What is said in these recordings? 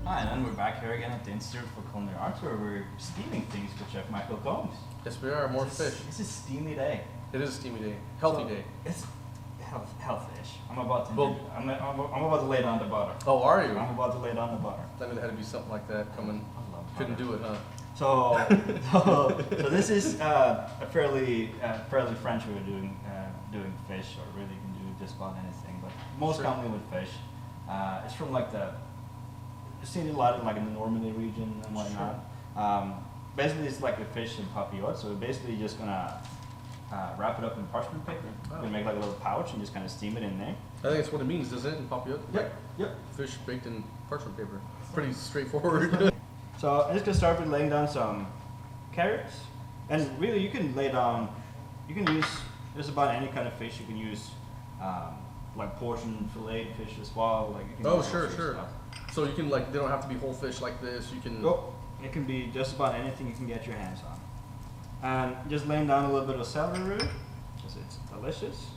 Hi, and then we're back here again at the Institute for Culinary Arts where we're steaming things with Chef Michael Gomes. Yes, we are. More fish. It's a steamy day. It is a steamy day. Healthy day. It's healthy-ish. I'm about to Well- I'm about to lay down the butter. Oh, are you? I'm about to lay down the butter. I knew there had to be something like that coming. I love Couldn't butter. do it, huh? So this is a fairly French way of doing fish, or really you can do just about anything, but most Sure. commonly with fish. It's from like you've seen it a lot in like in the Normandy region and whatnot. Basically, it's like a fish in papillote. So we're basically just gonna wrap it up in parchment paper. Oh. We make like a little pouch and just kind of steam it in there. I think that's what it means, doesn't it? In papillote? Yep. Fish baked in parchment paper. Pretty straightforward. So I'm just gonna start with laying down some carrots, and really you can lay down. You can use just about any kind of fish. You can use like portion fillet fish as well. Like you can Oh, use all sure, sorts of sure. stuff. So you can like, they don't have to be whole fish like this. You can. Oh, it can be just about anything you can get your hands on. And just laying down a little bit of celery root, because it's delicious.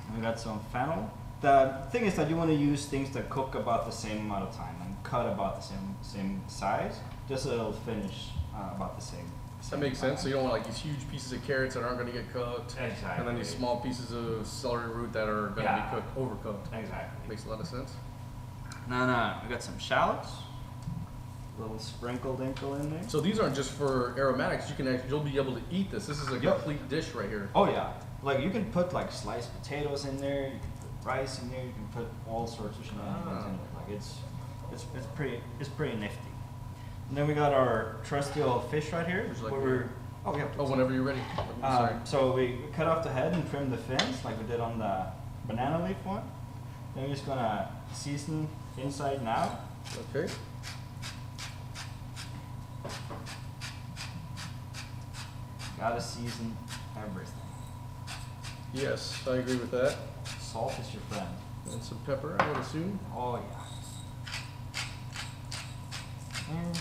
And we got some fennel. The thing is that you want to use things that cook about the same amount of time and cut about the same size, just so it'll finish about the same. That makes sense. So you don't want like these huge pieces of carrots that aren't going to get cooked, Exactly. and then these small pieces of celery root that are going to Yeah. be cooked, overcooked. Exactly. Makes a lot of sense. Then we got some shallots, a little sprinkled inkle in there. So these aren't just for aromatics. You can actually, you'll be able to eat this. This is a Yep. complete dish right here. Oh yeah, like you can put like sliced potatoes in there. You can put rice in there. You can put all sorts of shenanigans in there. Like it's pretty nifty. And then we got our trusty old fish right here. Would you like where me we're to- oh yeah. Oh, whenever you're ready. Sorry. So we cut off the head and trim the fins like we did on the banana leaf one. Then we're just gonna season inside and out. Okay. Gotta season everything. Yes, I agree with that. Salt is your friend. And some pepper, I would assume. Oh yeah. And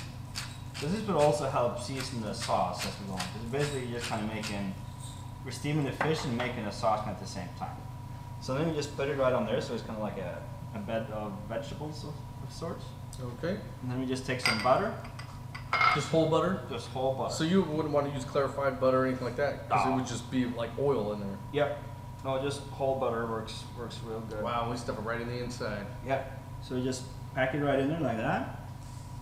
this would also help season the sauce as we go on. Because basically you're just kind of we're steaming the fish and making a sauce at the same time. So then we just put it right on there, so it's kind of like a bed of vegetables of sorts. Okay. And then we just take some butter, Just whole butter. just whole butter. So you wouldn't want to use clarified butter or anything like that, because it No. would just be like oil in there. Yep. No, just whole butter works real good. Wow, we stuff it right in the inside. Yep. So we just pack it right in there like that.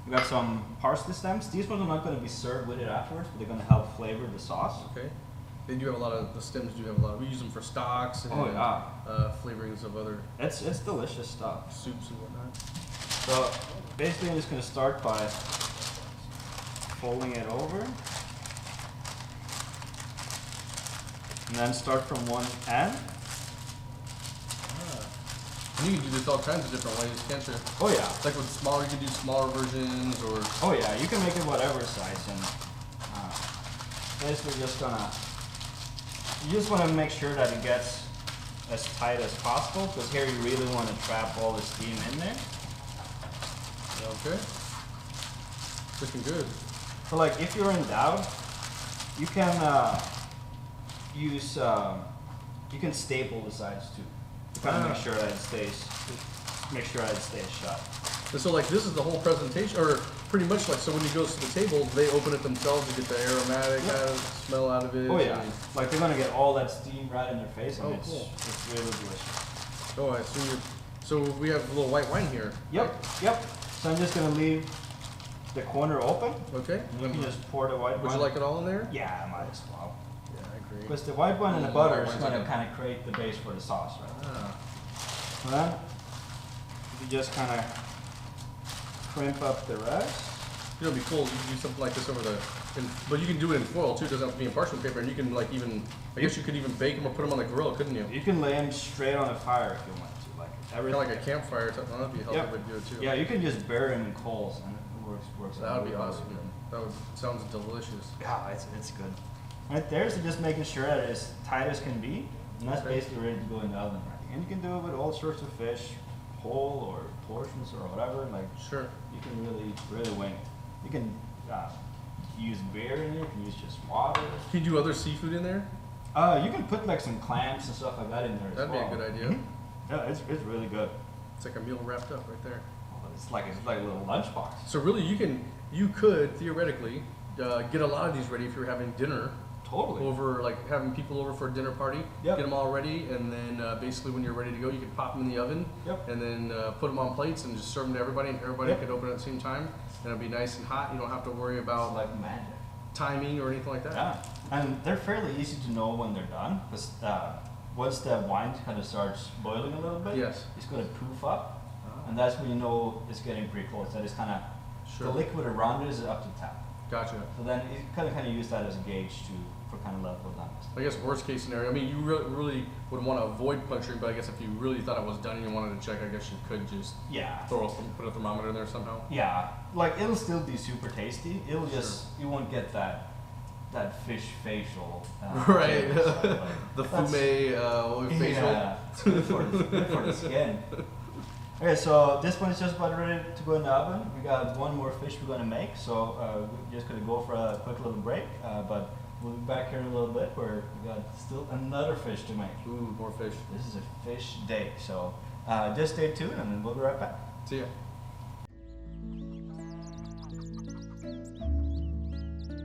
We got some parsley stems. These ones are not going to be served with it afterwards, but they're going to help flavor the sauce. Okay. They do have a lot of the stems. Do have a lot. We use them for stocks and Oh, yeah. flavorings of other It's delicious stuff. soups and whatnot. So basically I'm just going to start by folding it over. And then start from one end. And you can do this all kinds of different ways, can't you? Oh yeah. Like with smaller, you can do smaller versions, or Oh yeah, you can make it whatever size, and basically you just want to make sure that it gets as tight as possible, because here you really want to trap all the steam in there. okay. Looking good. So like if you're in doubt, you can use you can staple the sides too, to kind of make sure that it stays shut. And so like this is the whole presentation, or pretty much like, so when he goes to the table, they open it themselves to get the aromatic smell out of it. Oh yeah, and- like they're gonna get all that steam right in their face, and Oh, it's cool. it's really delicious. Oh, I see. So we have a little white wine here. Yep. So I'm just gonna leave the corner open. Okay. You can just pour the white wine. Would you like it all in there? Yeah, I might as well. Yeah, I agree. Because the white wine and the Mm, butter white is wine's going to like a- kind of create the base for the sauce, right? Ah. And then you just kind of crimp up the rest. You know, it'd be cool. You can do something like this over but you can do it in foil too. It doesn't have to be in parchment paper, and you can like even. I guess you could even bake them or put them on the grill, couldn't you? You can lay them straight on the fire if you want to, like Kind everything. of like a campfire type. That'd be a healthy Yep. way to do it too. Yeah, you can just bury them in coals, and it works. That would be really awesome. good. That would sounds delicious. Yeah, it's good. Right there, so just making sure that it's as tight as can be, and that's Okay. basically ready to go in the oven. Right? And you can do it with all sorts of fish, whole or portions or whatever. Like Sure. you can really wing it. You can use beer in there. You can use just water. Can you do other seafood in there? You can put like some clams and stuff like that in there as That'd be well. a good idea. Mhm. Yeah, it's really good. It's like a meal wrapped up right there. Oh, it's like a little lunchbox. So really, you could theoretically get a lot of these ready if you're having dinner. Totally. Over, like having people over for a dinner party, Yep. get them all ready, and then basically when you're ready to go, you can pop them in the oven, Yep. and then put them on plates and just serve them to everybody, and everybody Yep. could open it at the same time, and it'll be nice and hot. You don't have to worry It's about like magic. timing or anything like that. Yeah, and they're fairly easy to know when they're done because once the wine kind of starts boiling a little bit, Yes. it's going to poof up, and that's when you know it's getting pretty close. That is kind of Sure. the liquid around it is up to tap. Gotcha. So then you kind of use that as a gauge for kind of level done. I guess worst case scenario. I mean, you really would want to avoid puncturing, but I guess if you really thought it was done and you wanted to check, I guess you could just Yeah. put a thermometer in there somehow. Yeah, like it'll still be super tasty. It'll just you won't get that fish facial. Right. taste. Like, The that's- fume facial. Yeah, it's good for the skin. Okay, so this one is just about ready to go in the oven. We got one more fish we're gonna make, so we're just gonna go for a quick little break. But we'll be back here in a little bit where we got still another fish to make. Ooh, more fish. This is a fish day, so just stay tuned and we'll be right back. See ya.